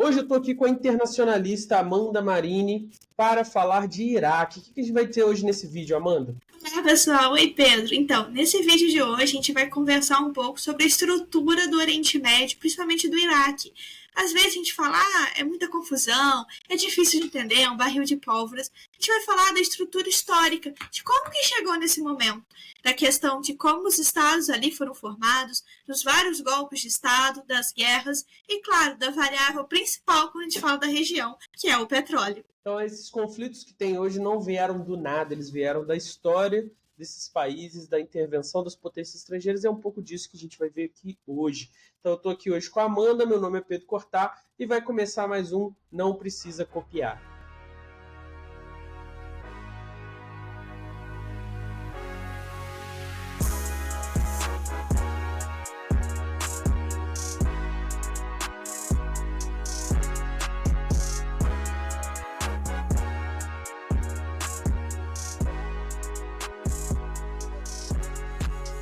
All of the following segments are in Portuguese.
Hoje eu estou aqui com a internacionalista Amanda Marini para falar de Iraque. O que a gente vai ter hoje nesse vídeo, Amanda? Olá, pessoal. Oi, Pedro. Então, nesse vídeo de hoje, a gente vai conversar um pouco sobre a estrutura do Oriente Médio, principalmente do Iraque. Às vezes a gente fala, é muita confusão, é difícil de entender, é um barril de pólvora. A gente vai falar da estrutura histórica, de como que chegou nesse momento, da questão de como os estados ali foram formados, dos vários golpes de estado, das guerras e, claro, da variável principal quando a gente fala da região, que é o petróleo. Então, esses conflitos que tem hoje não vieram do nada, eles vieram da história desses países, da intervenção das potências estrangeiras. É um pouco disso que a gente vai ver aqui hoje. Então, eu estou aqui hoje com a Amanda, meu nome é Pedro Cortá, e vai começar mais um Não Precisa Copiar.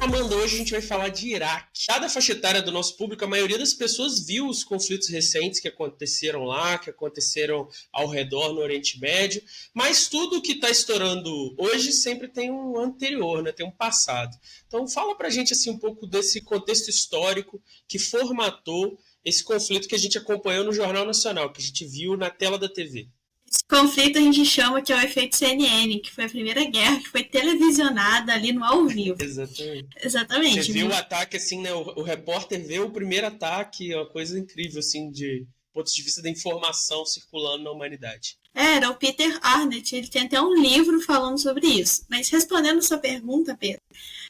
Amanda, hoje a gente vai falar de Iraque. Dada a faixa etária do nosso público, a maioria das pessoas viu os conflitos recentes que aconteceram lá, que aconteceram ao redor no Oriente Médio, mas tudo que está estourando hoje sempre tem um anterior, né? Tem um passado. Então fala pra gente assim, um pouco desse contexto histórico que formatou esse conflito que a gente acompanhou no Jornal Nacional, que a gente viu na tela da TV. Esse conflito a gente chama que é o efeito CNN, que foi a primeira guerra que foi televisionada ali no ao vivo. Exatamente. Você viu o ataque, assim, né? O repórter vê o primeiro ataque, é uma coisa incrível, assim, de ponto de vista da informação circulando na humanidade. Era o Peter Arnett, ele tem até um livro falando sobre isso. Mas respondendo a sua pergunta, Pedro,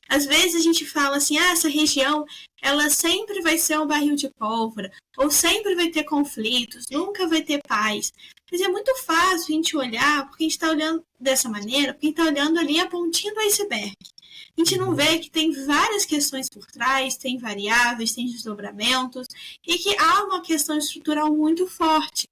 às vezes a gente fala assim, essa região, ela sempre vai ser um barril de pólvora, ou sempre vai ter conflitos, nunca vai ter paz. Mas é muito fácil a gente olhar, porque a gente está olhando dessa maneira, porque a gente está olhando ali a pontinha do iceberg. A gente não vê que tem várias questões por trás, tem variáveis, tem desdobramentos, e que há uma questão estrutural muito forte.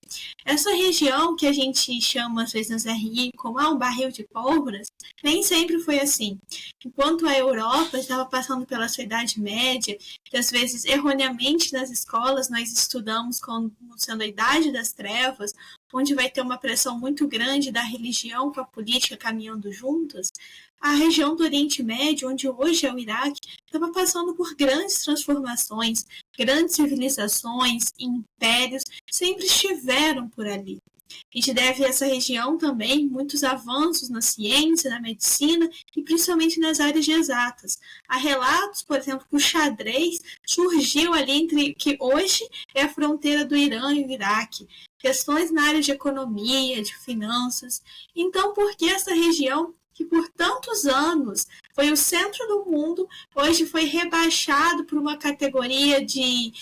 Essa região que a gente chama, às vezes, nas RI, como um barril de pólvoras, nem sempre foi assim. Enquanto a Europa estava passando pela sua Idade Média, que às vezes, erroneamente, nas escolas, nós estudamos como sendo a Idade das Trevas, onde vai ter uma pressão muito grande da religião com a política caminhando juntas, a região do Oriente Médio, onde hoje é o Iraque, estava passando por grandes transformações, grandes civilizações, impérios, sempre estiveram por ali. A gente deve a essa região também muitos avanços na ciência, na medicina e principalmente nas áreas de exatas. Há relatos, por exemplo, que o xadrez surgiu ali entre que hoje é a fronteira do Irã e o Iraque. Questões na área de economia, de finanças. Então, por que essa região, que por tantos anos foi o centro do mundo, hoje foi rebaixado por uma categoria de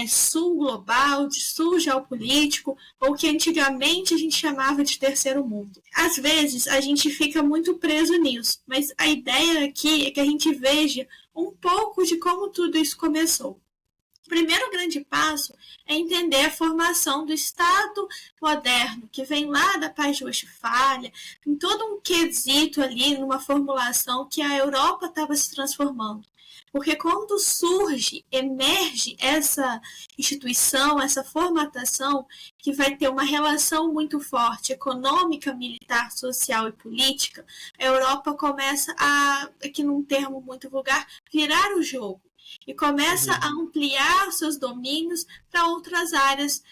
sul global, de sul geopolítico, ou que antigamente a gente chamava de terceiro mundo? Às vezes a gente fica muito preso nisso, mas a ideia aqui é que a gente veja um pouco de como tudo isso começou. O primeiro grande passo é entender a formação do Estado moderno, que vem lá da Paz de Westfália, em todo um quesito ali, numa formulação que a Europa estava se transformando. Porque quando surge, emerge essa instituição, essa formatação, que vai ter uma relação muito forte, econômica, militar, social e política, a Europa começa a, aqui num termo muito vulgar, virar o jogo. E começa a ampliar seus domínios para outras áreas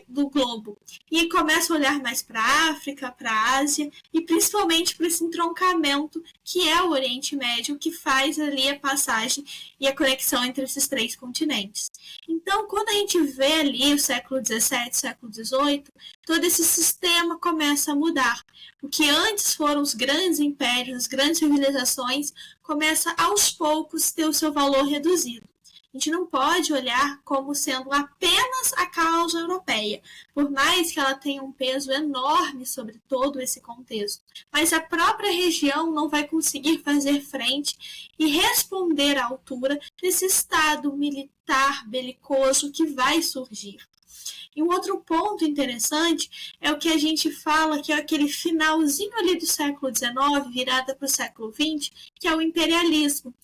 do globo. E começa a olhar mais para a África, para a Ásia, e principalmente para esse entroncamento que é o Oriente Médio, que faz ali a passagem e a conexão entre esses três continentes. Então, quando a gente vê ali o século XVII, século XVIII, todo esse sistema começa a mudar. O que antes foram os grandes impérios, as grandes civilizações, começa aos poucos a ter o seu valor reduzido. A gente não pode olhar como sendo apenas a causa europeia, por mais que ela tenha um peso enorme sobre todo esse contexto. Mas a própria região não vai conseguir fazer frente e responder à altura desse estado militar belicoso que vai surgir. E um outro ponto interessante é o que a gente fala, que é aquele finalzinho ali do século XIX, virada para o século XX, que é o imperialismo.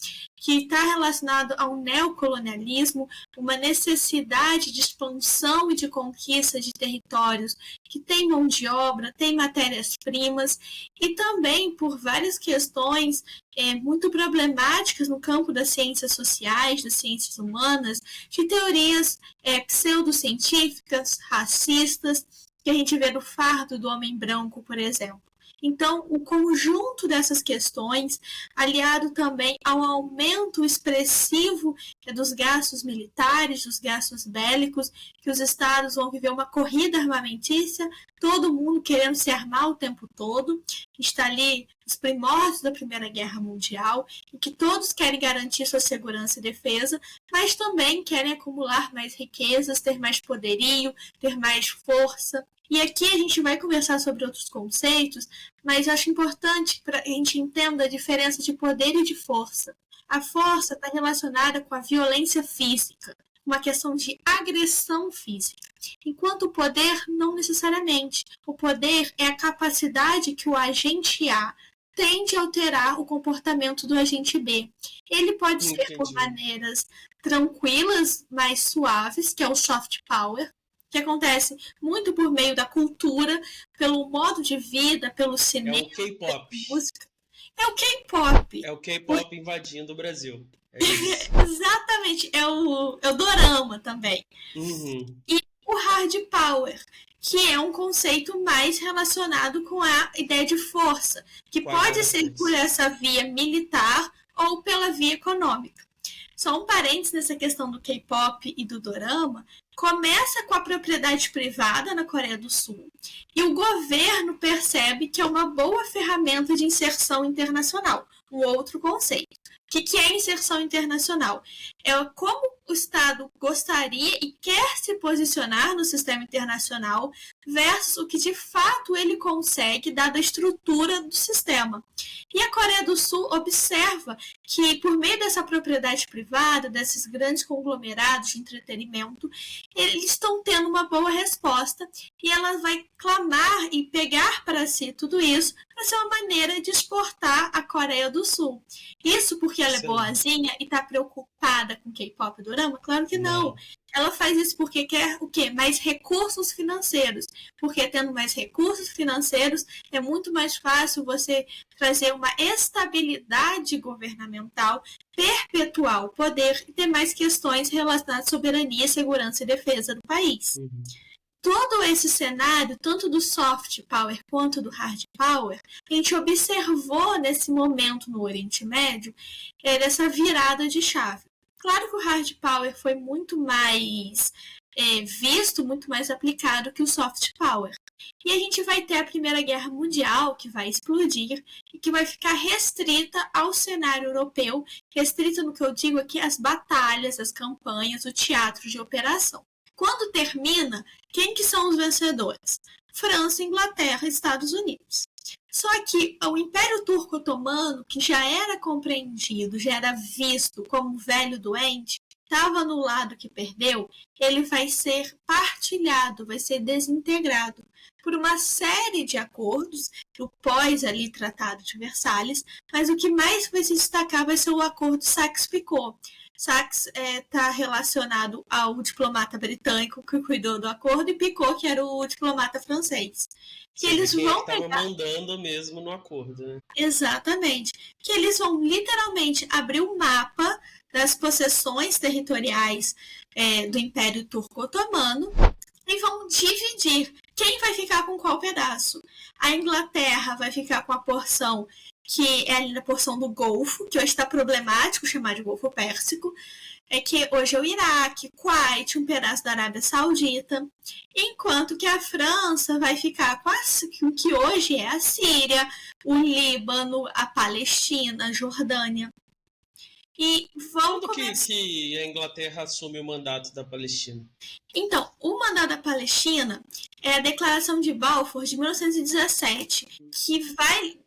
que está relacionado ao neocolonialismo, uma necessidade de expansão e de conquista de territórios que tem mão de obra, tem matérias-primas, e também por várias questões muito problemáticas no campo das ciências sociais, das ciências humanas, de teorias pseudocientíficas, racistas, que a gente vê no fardo do homem branco, por exemplo. Então, o conjunto dessas questões, aliado também ao aumento expressivo dos gastos militares, dos gastos bélicos, que os estados vão viver uma corrida armamentícia, todo mundo querendo se armar o tempo todo, está ali nos primórdios da Primeira Guerra Mundial, em que todos querem garantir sua segurança e defesa, mas também querem acumular mais riquezas, ter mais poderio, ter mais força. E aqui a gente vai conversar sobre outros conceitos, mas acho importante para a gente entenda a diferença de poder e de força. A força está relacionada com a violência física, uma questão de agressão física, enquanto o poder não necessariamente. O poder é a capacidade que o agente A tem de alterar o comportamento do agente B. Ele pode ser por maneiras tranquilas, mais suaves, que é o soft power, que acontece muito por meio da cultura, pelo modo de vida, pelo cinema, é o K-pop. Música. É o K-pop. É o K-pop invadindo o Brasil. É isso. Exatamente. É o dorama também. Uhum. E o hard power, que é um conceito mais relacionado com a ideia de força, que pode ser por essa via militar ou pela via econômica. Só um parênteses nessa questão do K-pop e do dorama. Começa com a propriedade privada na Coreia do Sul e o governo percebe que é uma boa ferramenta de inserção internacional, um outro conceito. O que é inserção internacional? É como o Estado gostaria e quer se posicionar no sistema internacional versus o que de fato ele consegue, dada a estrutura do sistema. E a Coreia do Sul observa que, por meio dessa propriedade privada, desses grandes conglomerados de entretenimento, eles estão tendo uma boa resposta e ela vai clamar e pegar para si tudo isso para ser uma maneira de exportar a Coreia do Sul. Isso porque ela é boazinha e está preocupada com K-pop e dorama? Claro que não. Ela faz isso porque quer o quê? Mais recursos financeiros. Porque tendo mais recursos financeiros é muito mais fácil você trazer uma estabilidade governamental, perpetuar o poder e ter mais questões relacionadas à soberania, segurança e defesa do país. Uhum. Todo esse cenário, tanto do soft power quanto do hard power, a gente observou nesse momento no Oriente Médio, dessa virada de chave. Claro que o hard power foi muito mais visto, muito mais aplicado que o soft power. E a gente vai ter a Primeira Guerra Mundial, que vai explodir e que vai ficar restrita ao cenário europeu, restrita no que eu digo aqui, as batalhas, as campanhas, o teatro de operação. Quando termina, quem que são os vencedores? França, Inglaterra e Estados Unidos. Só que o Império Turco-Otomano, que já era compreendido, já era visto como velho doente, estava no lado que perdeu, ele vai ser partilhado, vai ser desintegrado por uma série de acordos, o pós ali Tratado de Versalhes, mas o que mais vai se destacar vai ser o acordo Sykes-Picot. Sykes está relacionado ao diplomata britânico que cuidou do acordo e Picot, que era o diplomata francês. Que eles vão pegar... mandando mesmo no acordo, né? Exatamente. Que eles vão literalmente abrir o mapa das possessões territoriais do Império Turco-Otomano e vão dividir quem vai ficar com qual pedaço. A Inglaterra vai ficar com a porção que é ali na porção do Golfo, que hoje está problemático chamar de Golfo Pérsico, que hoje é o Iraque, Kuwait, um pedaço da Arábia Saudita, enquanto que a França vai ficar com o que hoje é a Síria, o Líbano, a Palestina, a Jordânia. E vão Quando que a Inglaterra assume o mandato da Palestina? Então, o mandato da Palestina é a Declaração de Balfour de 1917, que vai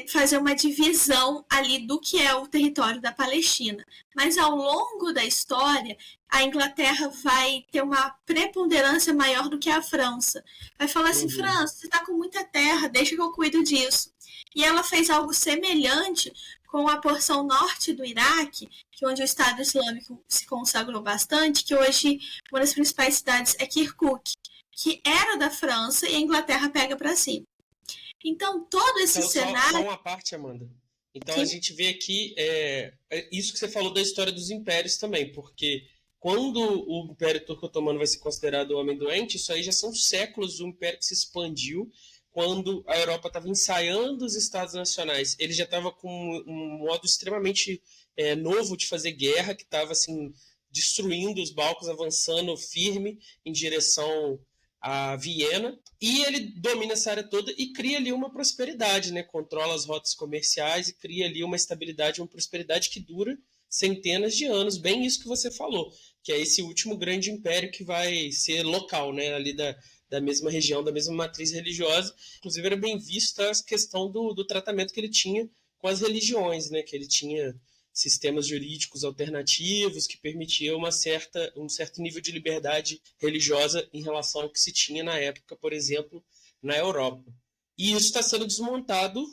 fazer uma divisão ali do que é o território da Palestina. Mas ao longo da história, a Inglaterra vai ter uma preponderância maior do que a França. Vai falar assim, França, você está com muita terra, deixa que eu cuido disso. E ela fez algo semelhante com a porção norte do Iraque, que é onde o Estado Islâmico se consagrou bastante, que hoje uma das principais cidades é Kirkuk, que era da França e a Inglaterra pega para si. Então, todo esse cenário... Só uma parte, Amanda. Então, Sim. A gente vê aqui isso que você falou da história dos impérios também, porque quando o Império Turco-Otomano vai ser considerado o homem doente, isso aí já são séculos do império que se expandiu. Quando a Europa estava ensaiando os estados nacionais, ele já estava com um modo extremamente novo de fazer guerra, que estava assim, destruindo os Balcãs, avançando firme em direção a Viena, e ele domina essa área toda e cria ali uma prosperidade, né? Controla as rotas comerciais e cria ali uma estabilidade, uma prosperidade que dura centenas de anos, bem isso que você falou, que é esse último grande império que vai ser local, né? Ali da mesma região, da mesma matriz religiosa. Inclusive era bem vista a questão do tratamento que ele tinha com as religiões, né? Que ele tinha sistemas jurídicos alternativos que permitiam um certo nível de liberdade religiosa em relação ao que se tinha na época, por exemplo, na Europa. E isso está sendo desmontado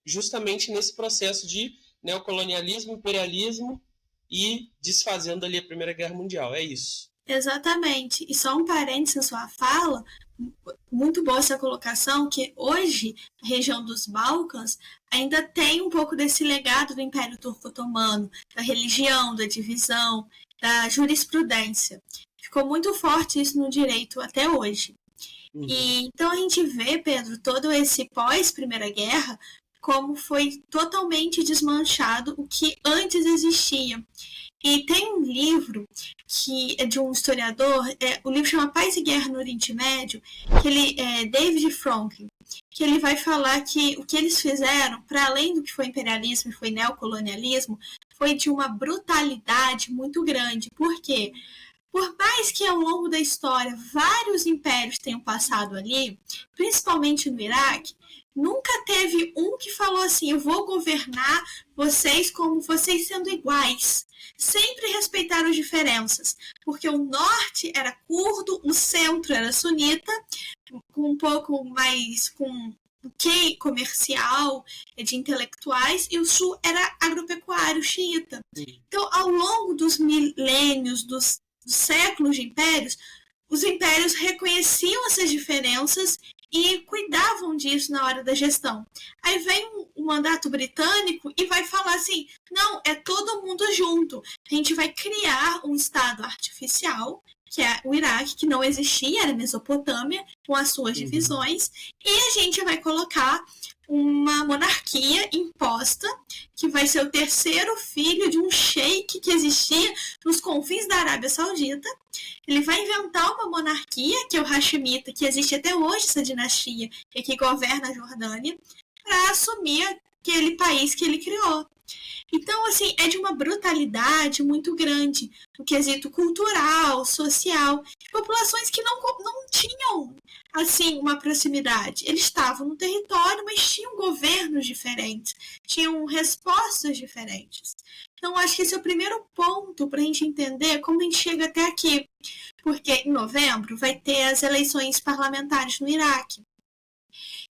justamente nesse processo de neocolonialismo, imperialismo e desfazendo ali a Primeira Guerra Mundial. É isso. Exatamente. E só um parênteses na sua fala, muito boa essa colocação, que hoje a região dos Balcãs ainda tem um pouco desse legado do Império Turco-Otomano, da religião, da divisão, da jurisprudência. Ficou muito forte isso no direito até hoje. Uhum. E então a gente vê, Pedro, todo esse pós-Primeira Guerra, como foi totalmente desmanchado o que antes existia. E tem um livro que é de um historiador, o livro chama Paz e Guerra no Oriente Médio, que ele é David Franklin, que ele vai falar que o que eles fizeram, para além do que foi imperialismo e foi neocolonialismo, foi de uma brutalidade muito grande. Por quê? Por mais que ao longo da história vários impérios tenham passado ali, principalmente no Iraque, nunca teve um que falou assim, eu vou governar vocês como vocês sendo iguais. Sempre respeitaram as diferenças, porque o norte era curdo, o centro era sunita, com um pouco mais com quê comercial, de intelectuais, e o sul era agropecuário, xiita. Então, ao longo dos milênios, dos séculos de impérios, os impérios reconheciam essas diferenças e cuidavam disso na hora da gestão. Aí vem o mandato britânico e vai falar assim, não, é todo mundo junto. A gente vai criar um estado artificial, que é o Iraque, que não existia, era a Mesopotâmia, com as suas divisões, e a gente vai colocar uma monarquia imposta, que vai ser o terceiro filho de um sheik que existia nos confins da Arábia Saudita. Ele vai inventar uma monarquia, que é o Hashemita, que existe até hoje, essa dinastia, e que governa a Jordânia, para assumir aquele país que ele criou. Então, assim, é de uma brutalidade muito grande, no quesito cultural, social, de populações que não tinham, assim, uma proximidade. Eles estavam no território, mas tinham governos diferentes, tinham respostas diferentes. Então, acho que esse é o primeiro ponto para a gente entender como a gente chega até aqui. Porque em novembro vai ter as eleições parlamentares no Iraque.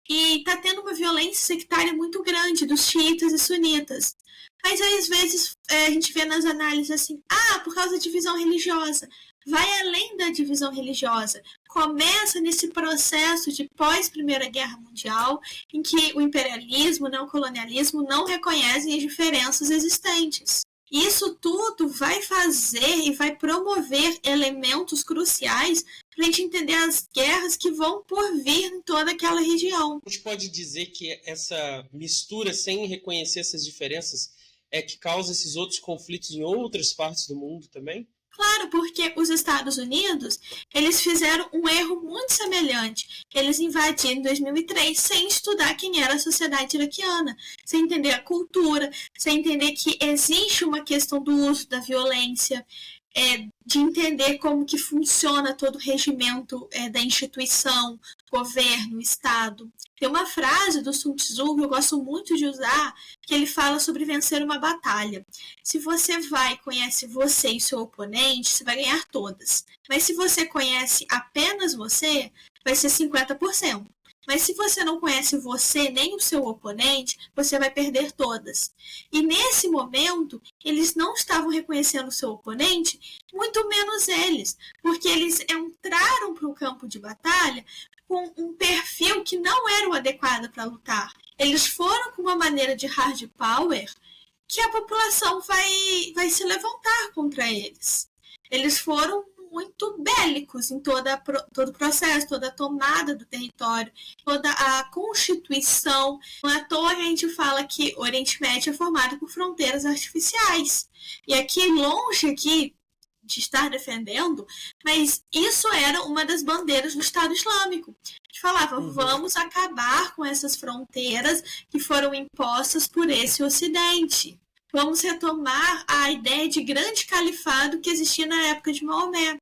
E está tendo uma violência sectária muito grande dos xiitas e sunitas. Mas aí, às vezes, a gente vê nas análises assim, por causa da divisão religiosa. Vai além da divisão religiosa. Começa nesse processo de pós-Primeira Guerra Mundial, em que o imperialismo, o neocolonialismo não reconhecem as diferenças existentes. Isso tudo vai fazer e vai promover elementos cruciais para a gente entender as guerras que vão por vir em toda aquela região. A gente pode dizer que essa mistura, sem reconhecer essas diferenças, é que causa esses outros conflitos em outras partes do mundo também? Claro, porque os Estados Unidos, eles fizeram um erro muito semelhante. Eles invadiram em 2003 sem estudar quem era a sociedade iraquiana, sem entender a cultura, sem entender que existe uma questão do uso da violência, de entender como que funciona todo o regimento da instituição, governo, Estado. Tem uma frase do Sun Tzu que eu gosto muito de usar, que ele fala sobre vencer uma batalha. Se você conhece você e seu oponente, você vai ganhar todas. Mas se você conhece apenas você, vai ser 50%. Mas se você não conhece você nem o seu oponente, você vai perder todas. E nesse momento, eles não estavam reconhecendo o seu oponente, muito menos eles, porque eles entraram para o campo de batalha com um perfil que não era o adequado para lutar. Eles foram com uma maneira de hard power que a população vai se levantar contra eles. Eles foram muito bélicos em todo o processo, toda a tomada do território, toda a constituição. Não é à toa que a gente fala que o Oriente Médio é formado por fronteiras artificiais. E aqui, longe aqui de estar defendendo, mas isso era uma das bandeiras do Estado Islâmico. Que falava, vamos acabar com essas fronteiras que foram impostas por esse Ocidente. Vamos retomar a ideia de grande califado que existia na época de Maomé.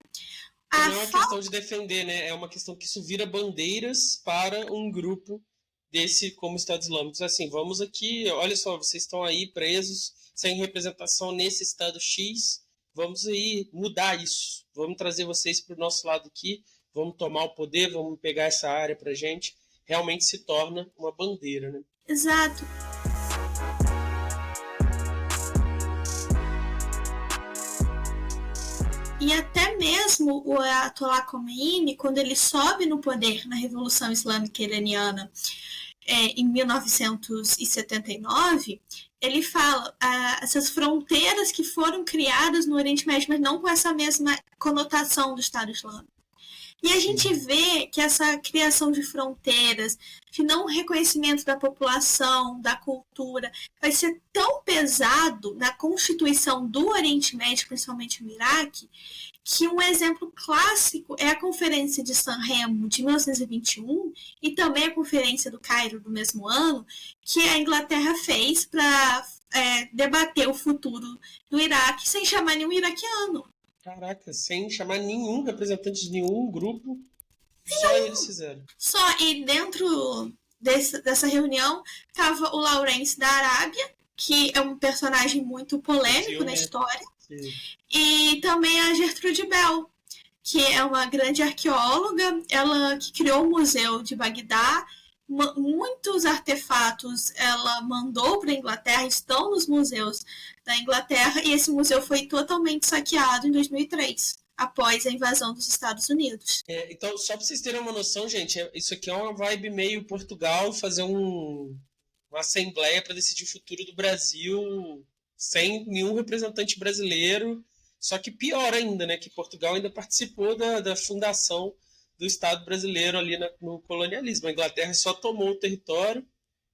Não é uma questão de defender, né? É uma questão que isso vira bandeiras para um grupo desse como Estado Islâmico. Assim, vamos aqui, olha só, vocês estão aí presos, sem representação nesse Estado X, vamos aí mudar isso. Vamos trazer vocês para o nosso lado aqui, vamos tomar o poder, vamos pegar essa área para a gente. Realmente se torna uma bandeira, né? Exato. E até mesmo o Ayatollah Khomeini, quando ele sobe no poder na Revolução Islâmica Iraniana em 1979, ele fala essas fronteiras que foram criadas no Oriente Médio, mas não com essa mesma conotação do Estado Islâmico. E a gente vê que essa criação de fronteiras, de não reconhecimento da população, da cultura, vai ser tão pesado na constituição do Oriente Médio, principalmente no Iraque, que um exemplo clássico é a Conferência de San Remo de 1921 e também a Conferência do Cairo do mesmo ano, que a Inglaterra fez para debater o futuro do Iraque sem chamar nenhum iraquiano. Caraca, sem chamar nenhum representante de nenhum grupo, só eles fizeram. Só, e dentro dessa reunião estava o Lawrence da Arábia, que é um personagem muito polêmico na história, Sim. E também a Gertrude Bell, que é uma grande arqueóloga, ela que criou o Museu de Bagdá. Muitos artefatos ela mandou para a Inglaterra, estão nos museus da Inglaterra, e esse museu foi totalmente saqueado em 2003, após a invasão dos Estados Unidos. Então, só para vocês terem uma noção, gente, isso aqui é uma vibe meio Portugal, fazer uma assembleia para decidir o futuro do Brasil sem nenhum representante brasileiro, só que pior ainda, né, que Portugal ainda participou da fundação do Estado brasileiro ali no colonialismo. A Inglaterra só tomou o território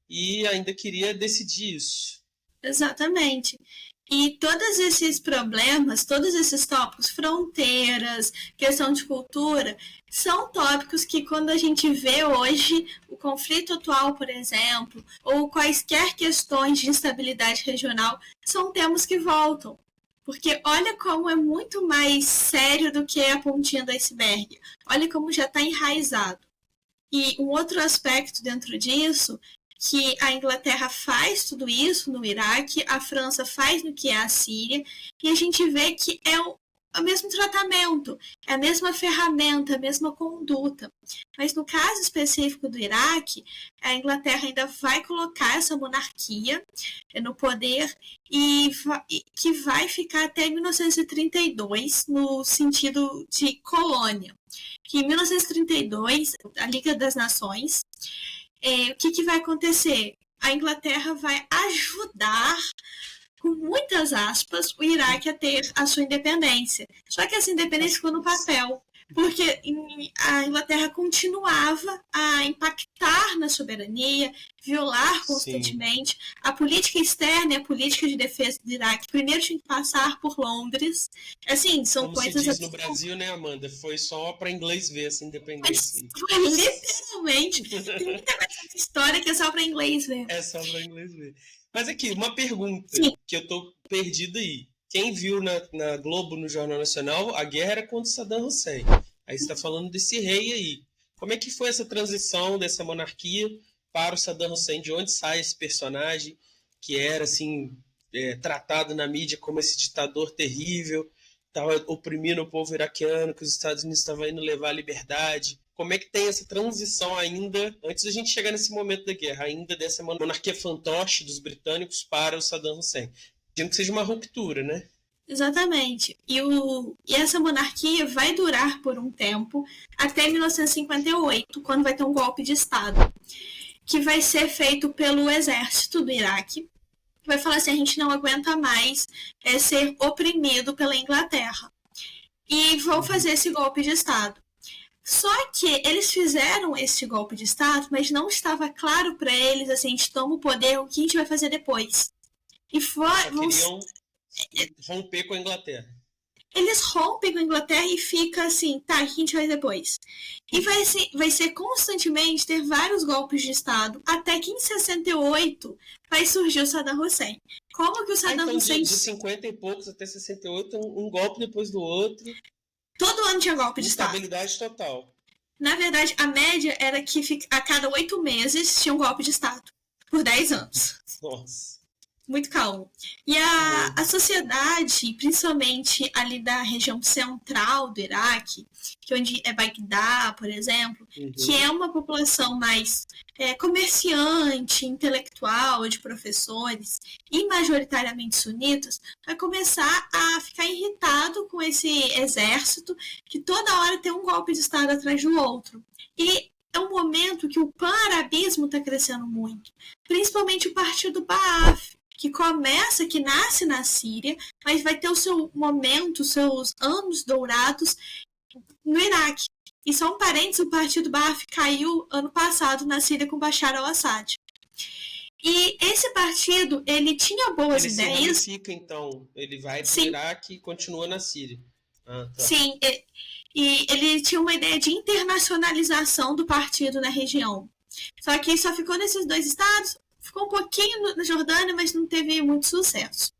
e ainda queria decidir isso. Exatamente. E todos esses problemas, todos esses tópicos, fronteiras, questão de cultura, são tópicos que quando a gente vê hoje o conflito atual, por exemplo, ou quaisquer questões de instabilidade regional, são temas que voltam. Porque olha como é muito mais sério do que a pontinha do iceberg. Olha como já está enraizado. E um outro aspecto dentro disso, que a Inglaterra faz tudo isso no Iraque, a França faz no que é a Síria, e a gente vê que é o mesmo tratamento, é a mesma ferramenta, a mesma conduta. Mas no caso específico do Iraque, a Inglaterra ainda vai colocar essa monarquia no poder e que vai ficar até 1932 no sentido de colônia. Que em 1932, a Liga das Nações, o que vai acontecer? A Inglaterra vai ajudar, com muitas aspas, o Iraque a ter a sua independência. Só que essa independência ficou no papel, porque a Inglaterra continuava a impactar na soberania, violar constantemente. Sim. A política externa e a política de defesa do Iraque primeiro tinha que passar por Londres. Assim, são como coisas... se diz no Brasil, né, Amanda? Foi só para inglês ver essa independência. Mas foi literalmente. Tem muita coisa na história que é só para inglês ver. É só para inglês ver. Mas aqui, uma pergunta Sim. Que eu tô perdido aí. Quem viu na Globo, no Jornal Nacional, a guerra era contra Saddam Hussein. Aí você está falando desse rei aí. Como é que foi essa transição dessa monarquia para o Saddam Hussein? De onde sai esse personagem que era assim tratado na mídia como esse ditador terrível, estava oprimindo o povo iraquiano, que os Estados Unidos estavam indo levar a liberdade como é que tem essa transição ainda, antes da gente chegar nesse momento da guerra, ainda dessa monarquia fantoche dos britânicos para o Saddam Hussein. Imagino que seja uma ruptura, né? Exatamente. E essa monarquia vai durar por um tempo, até 1958, quando vai ter um golpe de Estado, que vai ser feito pelo exército do Iraque. Vai falar assim, a gente não aguenta mais ser oprimido pela Inglaterra. E vão fazer esse golpe de Estado. Só que eles fizeram esse golpe de Estado, mas não estava claro para eles, assim, a gente toma o poder, o que a gente vai fazer depois. E queriam romper com a Inglaterra. Eles rompem com a Inglaterra e fica assim, tá, o que a gente vai depois? E vai ser constantemente ter vários golpes de Estado, até que em 68 vai surgir o Saddam Hussein. Como que o Saddam Hussein... De 50 e poucos até 68, um golpe depois do outro. Todo ano tinha golpe de Estado. Instabilidade total. Na verdade, a média era que a cada 8 meses tinha um golpe de Estado. Por 10 anos. Nossa. Muito calmo. E a sociedade, principalmente ali da região central do Iraque, que onde é Bagdá, por exemplo, que é uma população mais comerciante, intelectual, de professores, e majoritariamente sunitas, vai começar a ficar irritado com esse exército que toda hora tem um golpe de Estado atrás do outro. E é um momento que o pan-arabismo está crescendo muito, principalmente o partido Ba'ath, que nasce na Síria, mas vai ter o seu momento, seus anos dourados no Iraque. E só um parênteses, o partido Ba'ath caiu ano passado na Síria com Bashar al-Assad. E esse partido, ele tinha boas ideias. Ele se ramifica, então. Ele vai do Iraque e continua na Síria. Ah, tá. Sim, e ele tinha uma ideia de internacionalização do partido na região. Só que só ficou nesses 2 estados, ficou um pouquinho na Jordânia, mas não teve muito sucesso.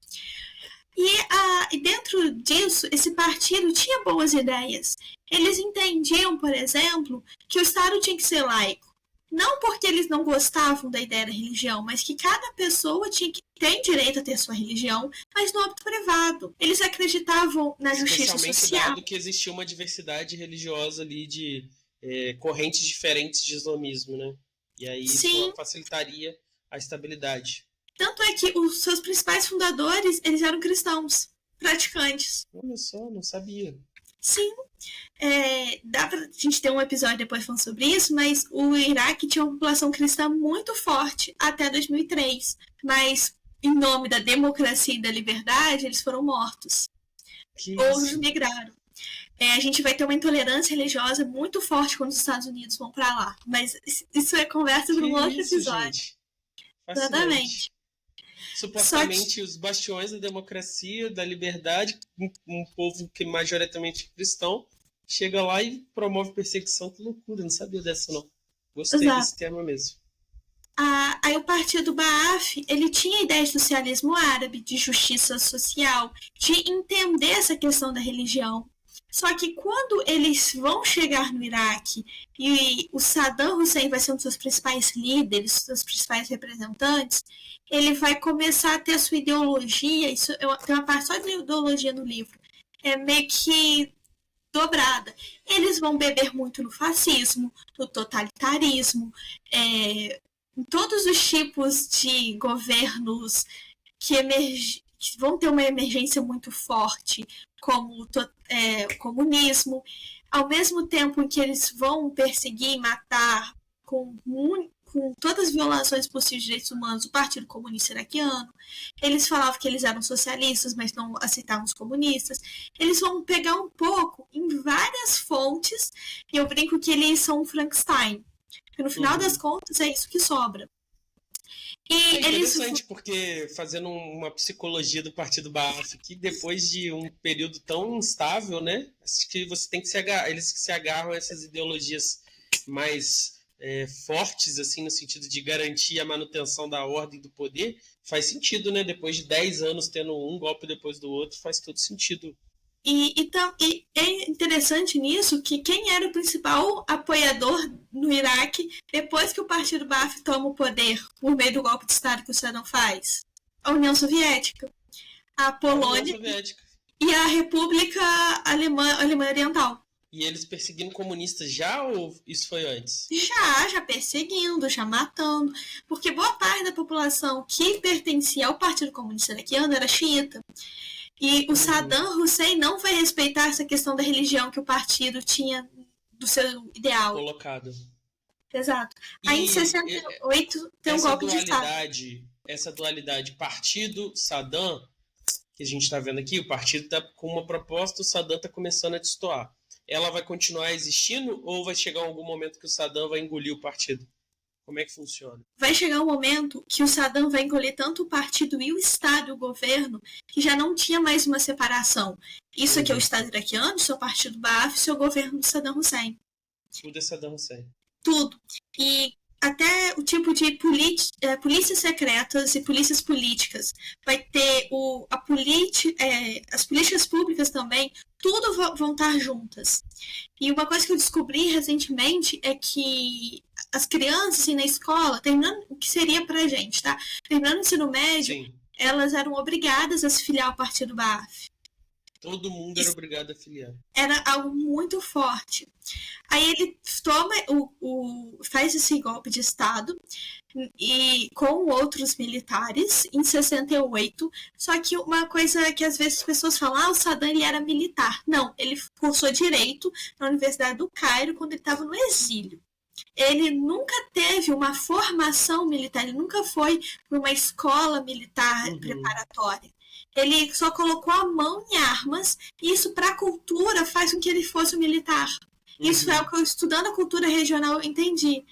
E dentro disso, esse partido tinha boas ideias. Eles entendiam, por exemplo, que o Estado tinha que ser laico. Não porque eles não gostavam da ideia da religião, mas que cada pessoa tem direito a ter sua religião, mas no âmbito privado. Eles acreditavam na justiça social. Dado que existia uma diversidade religiosa ali de correntes diferentes de islamismo, né? E aí isso facilitaria a estabilidade. Tanto é que os seus principais fundadores, eles eram cristãos, praticantes. Olha só, não sabia. Sim. Dá pra gente ter um episódio depois falando sobre isso, mas o Iraque tinha uma população cristã muito forte até 2003. Mas, em nome da democracia e da liberdade, eles foram mortos. Ou migraram. A gente vai ter uma intolerância religiosa muito forte quando os Estados Unidos vão para lá. Mas isso é conversa para um outro episódio. Gente. Exatamente. Supostamente os bastiões da democracia, da liberdade, um povo que majoritariamente é cristão, chega lá e promove perseguição. Que loucura, não sabia dessa não. Gostei desse tema mesmo. Aí o partido Ba'ath, ele tinha ideia de socialismo árabe, de justiça social, de entender essa questão da religião. Só que quando eles vão chegar no Iraque e o Saddam Hussein vai ser um dos seus principais líderes, seus principais representantes, ele vai começar a ter a sua ideologia, tem uma parte só de ideologia no livro, meio que dobrada. Eles vão beber muito no fascismo, no totalitarismo, em todos os tipos de governos que vão ter uma emergência muito forte, como o comunismo, ao mesmo tempo em que eles vão perseguir e matar com todas as violações possíveis de direitos humanos o Partido Comunista Iraquiano. Eles falavam que eles eram socialistas, mas não aceitavam os comunistas. Eles vão pegar um pouco em várias fontes, e eu brinco que eles são um Frankenstein, porque no final das contas é isso que sobra. É interessante porque, fazendo uma psicologia do Partido Ba'ath, que depois de um período tão instável, né, acho que você tem que eles que se agarram a essas ideologias mais fortes, assim, no sentido de garantir a manutenção da ordem e do poder, faz sentido, né? Depois de 10 anos tendo um golpe depois do outro, faz todo sentido. E é interessante nisso que quem era o principal apoiador no Iraque depois que o Partido Ba'ath toma o poder por meio do golpe de Estado que o Saddam faz? A União Soviética, a Polônia e a República Alemã Oriental. E eles perseguindo comunistas já ou isso foi antes? Já perseguindo, já matando. Porque boa parte da população que pertencia ao Partido Comunista iraquiano era xiita. E o Saddam Hussein não vai respeitar essa questão da religião que o partido tinha do seu ideal. Colocado. Exato. Aí em 68 tem um golpe de Estado. Essa dualidade partido-Saddam, que a gente está vendo aqui, o partido está com uma proposta, o Saddam está começando a destoar. Ela vai continuar existindo ou vai chegar algum momento que o Saddam vai engolir o partido? Como é que funciona? Vai chegar um momento que o Saddam vai engolir tanto o partido e o Estado e o governo que já não tinha mais uma separação. Isso aqui é o Estado iraquiano, seu partido Ba'ath, seu governo do Saddam Hussein. Tudo é Saddam Hussein. Tudo. E até o tipo de polícias secretas e polícias políticas. Vai ter as políticas públicas também, tudo vão estar juntas. E uma coisa que eu descobri recentemente é que as crianças assim, na escola, terminando o que seria pra gente, tá? Terminando o ensino médio, Sim. Elas eram obrigadas a se filiar ao Partido Ba'ath. Todo mundo era obrigado a filiar. Era algo muito forte. Aí ele faz esse golpe de Estado e com outros militares em 68. Só que uma coisa que às vezes as pessoas falam, o Saddam ele era militar. Não, ele cursou Direito na Universidade do Cairo quando ele estava no exílio. Ele nunca teve uma formação militar, ele nunca foi para uma escola militar preparatória. Ele só colocou a mão em armas e isso para a cultura faz com que ele fosse um militar. Isso é o que eu, estudando a cultura regional, eu entendi.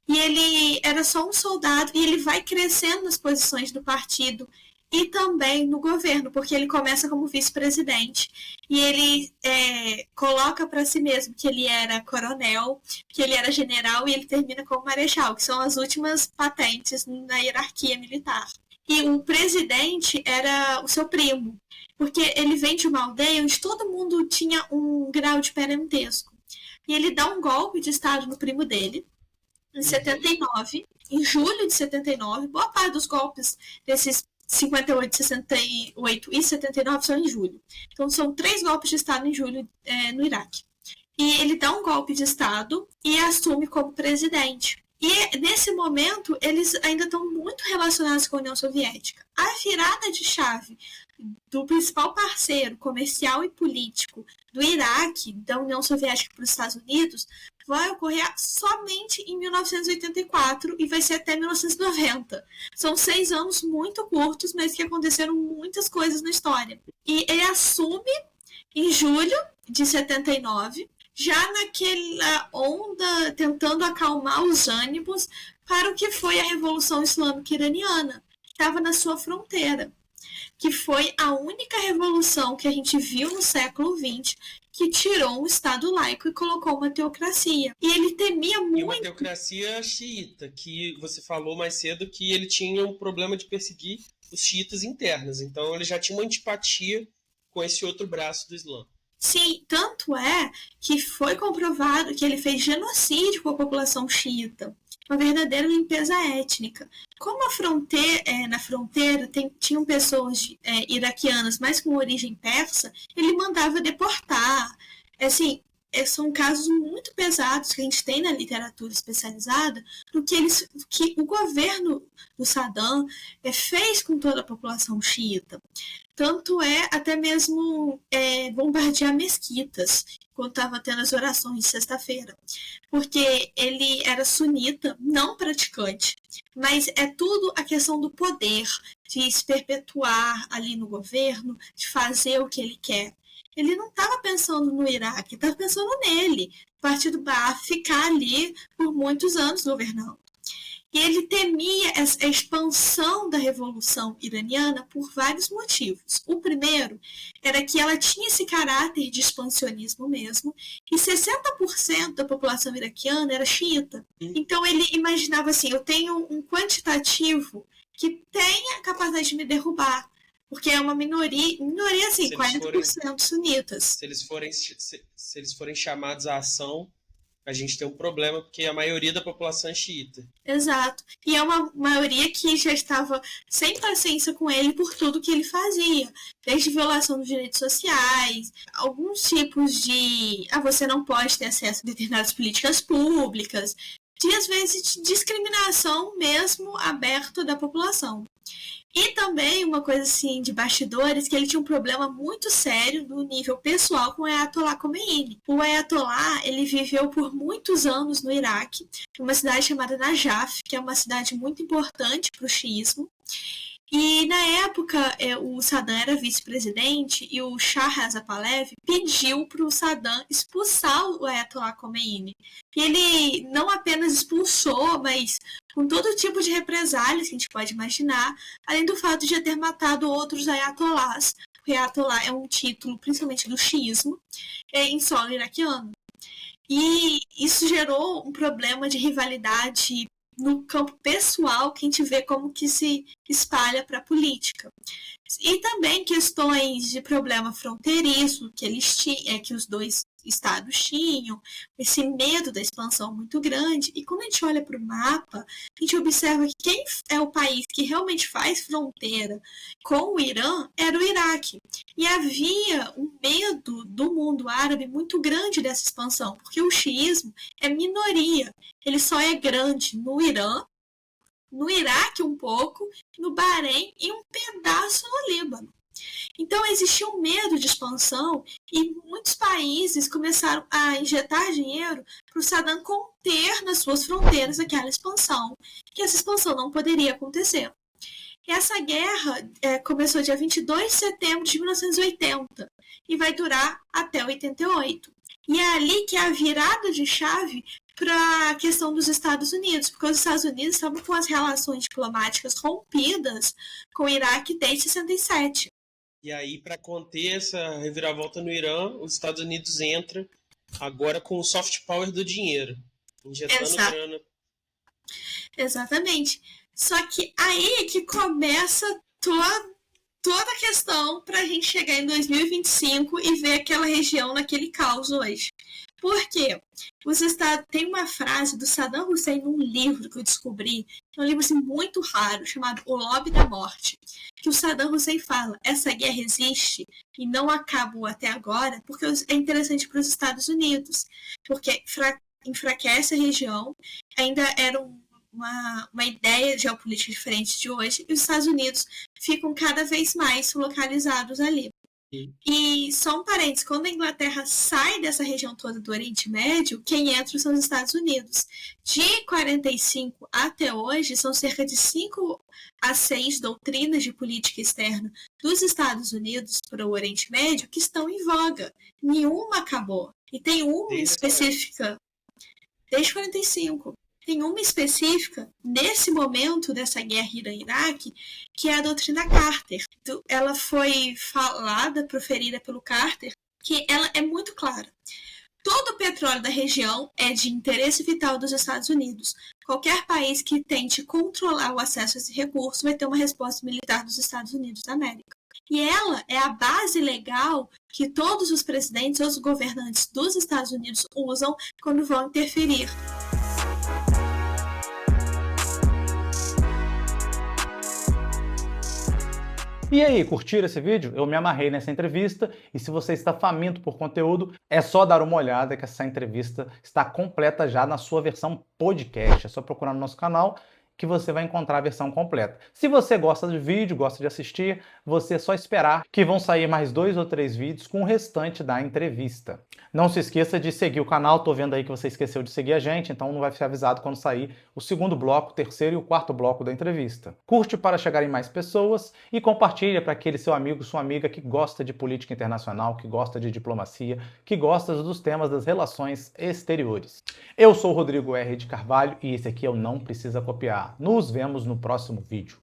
E ele era só um soldado e ele vai crescendo nas posições do partido e também no governo, porque ele começa como vice-presidente e ele coloca para si mesmo que ele era coronel, que ele era general e ele termina como marechal, que são as últimas patentes na hierarquia militar. E o presidente era o seu primo, porque ele vem de uma aldeia onde todo mundo tinha um grau de parentesco. E ele dá um golpe de Estado no primo dele, em 79, em julho de 79. Boa parte dos golpes desses 58, 68 e 79 são em julho. Então são 3 golpes de Estado em julho no Iraque. E ele dá um golpe de Estado e assume como presidente. E nesse momento, eles ainda estão muito relacionados com a União Soviética. A virada de chave do principal parceiro comercial e político do Iraque, da União Soviética para os Estados Unidos, vai ocorrer somente em 1984 e vai ser até 1990. São 6 anos muito curtos, mas que aconteceram muitas coisas na história. E ele assume em julho de 79, já naquela onda tentando acalmar os ânimos para o que foi a Revolução Islâmica Iraniana, que estava na sua fronteira, que foi a única revolução que a gente viu no século XX que tirou um Estado laico e colocou uma teocracia. E ele temia muito... E uma teocracia xiita, que você falou mais cedo que ele tinha um problema de perseguir os xiitas internos, então ele já tinha uma antipatia com esse outro braço do Islã. Sim, tanto é que foi comprovado que ele fez genocídio com a população xiita, uma verdadeira limpeza étnica. Como na fronteira tinham pessoas iraquianas, mas com origem persa, ele mandava deportar. Assim, são casos muito pesados que a gente tem na literatura especializada do que o governo do Saddam fez com toda a população xiita. Tanto até mesmo bombardear mesquitas, quando estava tendo as orações de sexta-feira. Porque ele era sunita, não praticante, mas é tudo a questão do poder, de se perpetuar ali no governo, de fazer o que ele quer. Ele não estava pensando no Iraque, estava pensando nele. O Partido Ba'ath ficar ali por muitos anos governando. E ele temia a expansão da Revolução Iraniana por vários motivos. O primeiro era que ela tinha esse caráter de expansionismo mesmo, e 60% da população iraquiana era xiita. Então ele imaginava assim, eu tenho um quantitativo que tem a capacidade de me derrubar, porque é uma minoria assim, 40% sunitas. Se eles forem chamados à ação, a gente tem um problema porque a maioria da população é xiita. Exato. E é uma maioria que já estava sem paciência com ele por tudo que ele fazia. Desde violação dos direitos sociais, alguns tipos de... você não pode ter acesso a determinadas políticas públicas, de, às vezes, de discriminação mesmo aberta da população. E também uma coisa assim de bastidores, que ele tinha um problema muito sério no nível pessoal com o Ayatollah Khomeini. O Ayatollah, ele viveu por muitos anos no Iraque, numa cidade chamada Najaf, que é uma cidade muito importante para o xiismo. E na época, o Saddam era vice-presidente e o Shah Reza Pahlavi pediu para o Saddam expulsar o Ayatollah Khomeini. E ele não apenas expulsou, mas com todo tipo de represálias que a gente pode imaginar, além do fato de já ter matado outros ayatollahs. O Ayatollah é um título, principalmente do xiismo, em solo iraquiano. E isso gerou um problema de rivalidade no campo pessoal, que a gente vê como que se espalha para a política. E também questões de problema fronteiriço que que os dois estados tinham, esse medo da expansão muito grande. E quando a gente olha para o mapa, a gente observa que quem é o país que realmente faz fronteira com o Irã era o Iraque. E havia um medo do mundo árabe muito grande dessa expansão, porque o xiismo é minoria. Ele só é grande no Irã, no Iraque um pouco, no Bahrein e um pedaço no Líbano. Então existia um medo de expansão e muitos países começaram a injetar dinheiro para o Saddam conter nas suas fronteiras aquela expansão, que essa expansão não poderia acontecer. E essa guerra começou dia 22 de setembro de 1980 e vai durar até 88. E é ali que é a virada de chave para a questão dos Estados Unidos, porque os Estados Unidos estavam com as relações diplomáticas rompidas com o Iraque desde 67. E aí, para conter essa reviravolta no Irã, os Estados Unidos entra agora com o soft power do dinheiro, injetando grana. Exatamente. Só que aí é que começa toda a questão para a gente chegar em 2025 e ver aquela região naquele caos hoje. Por quê? Tem uma frase do Saddam Hussein num livro que eu descobri, é um livro assim, muito raro, chamado O Lobby da Morte, que o Saddam Hussein fala: essa guerra existe e não acabou até agora porque é interessante para os Estados Unidos, porque enfraquece a região, ainda era uma ideia geopolítica diferente de hoje, e os Estados Unidos ficam cada vez mais localizados ali. E só um parênteses, quando a Inglaterra sai dessa região toda do Oriente Médio, quem entra são os Estados Unidos. De 45 até hoje, são cerca de 5 a 6 doutrinas de política externa dos Estados Unidos para o Oriente Médio que estão em voga. Nenhuma acabou. E tem uma específica desde 45. Tem uma específica, nesse momento dessa guerra Irã-Iraque, que é a doutrina Carter. Ela foi proferida pelo Carter, que ela é muito clara. Todo o petróleo da região é de interesse vital dos Estados Unidos. Qualquer país que tente controlar o acesso a esse recurso vai ter uma resposta militar dos Estados Unidos da América. E ela é a base legal que todos os presidentes ou os governantes dos Estados Unidos usam quando vão interferir. E aí, curtiram esse vídeo? Eu me amarrei nessa entrevista e se você está faminto por conteúdo, é só dar uma olhada que essa entrevista está completa já na sua versão podcast. É só procurar no nosso canal que você vai encontrar a versão completa. Se você gosta de vídeo, gosta de assistir, você é só esperar que vão sair mais 2 ou 3 vídeos com o restante da entrevista. Não se esqueça de seguir o canal, tô vendo aí que você esqueceu de seguir a gente, então não vai ser avisado quando sair o segundo bloco, o terceiro e o quarto bloco da entrevista. Curte para chegar em mais pessoas e compartilha para aquele seu amigo, sua amiga que gosta de política internacional, que gosta de diplomacia, que gosta dos temas das relações exteriores. Eu sou o Rodrigo R. de Carvalho e esse aqui é o Não Precisa Copiar. Nos vemos no próximo vídeo.